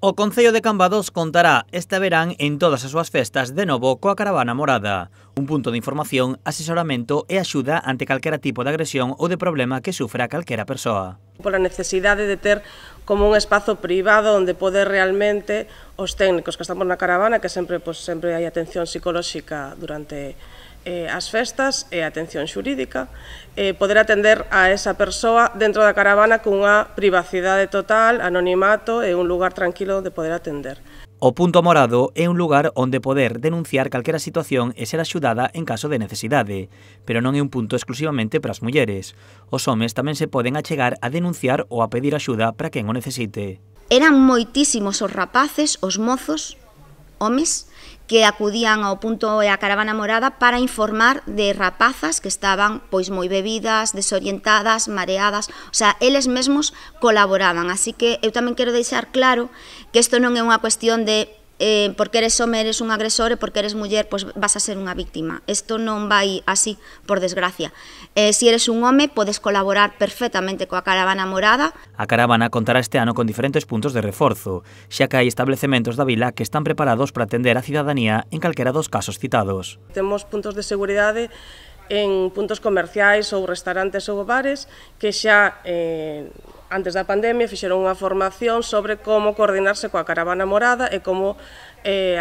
O Concello de Cambados contará este verán en todas as súas festas de novo coa Caravana Morada, un punto de información, asesoramento e axuda ante calquera tipo de agresión ou de problema que sufra calquera persoa. Pola necesidade de ter como un espazo privado onde poder realmente os técnicos que estamos na caravana, que sempre hai atención psicolóxica durante as festas e atención xurídica, poder atender a esa persoa dentro da caravana cunha privacidade total, anonimato e un lugar tranquilo onde poder atender. O punto morado é un lugar onde poder denunciar calquera situación e ser axudada en caso de necesidade, pero non é un punto exclusivamente para as mulleres. Os homes tamén se poden achegar a denunciar ou a pedir axuda para quen o necesite. Eran moitísimos os rapaces, os mozos, homes, que acudían ao punto e á Caravana Morada para informar de rapazas que estaban pois moi bebidas, desorientadas, mareadas, o sea, eles mesmos colaboraban, así que eu tamén quero deixar claro que isto non é unha cuestión de porque eres home eres un agresor e porque eres muller pois vas a ser unha víctima. Isto non vai así, por desgracia. Se eres un home, podes colaborar perfectamente coa Caravana Morada. A caravana contará este ano con diferentes puntos de reforzo, xa que hai establecementos da vila que están preparados para atender a cidadanía en calquera dos casos citados. Temos puntos de seguridade en puntos comerciais ou restaurantes ou bares que xa antes da pandemia fixeron unha formación sobre como coordinarse coa Caravana Morada e como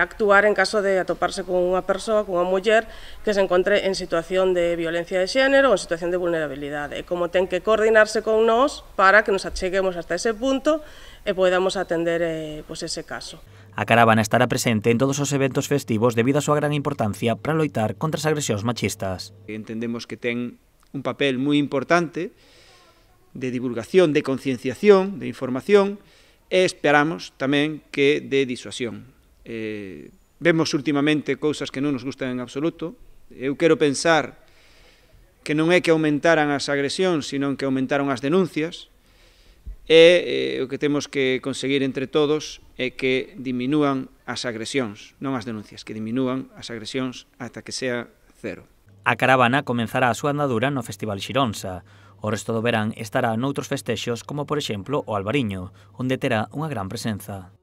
actuar en caso de atoparse con unha persoa, con unha muller que se encontre en situación de violencia de xénero ou en situación de vulnerabilidade e como ten que coordinarse con nós para que nos acheguemos hasta ese punto e podamos atender ese caso. A caravana estará presente en todos os eventos festivos debido á súa gran importancia para loitar contra as agresións machistas. Entendemos que ten un papel moi importante de divulgación, de concienciación, de información e esperamos tamén que de disuasión. Vemos últimamente cousas que non nos gustan en absoluto. Eu quero pensar que non é que aumentaran as agresións, sino que aumentaron as denuncias. E o que temos que conseguir entre todos é que diminúan as agresións, non as denuncias, que diminúan as agresións ata que sea cero. A caravana comenzará a súa andadura no Festival Xironsa. O resto do verán estará noutros festexos como, por exemplo, o Albariño, onde terá unha gran presenza.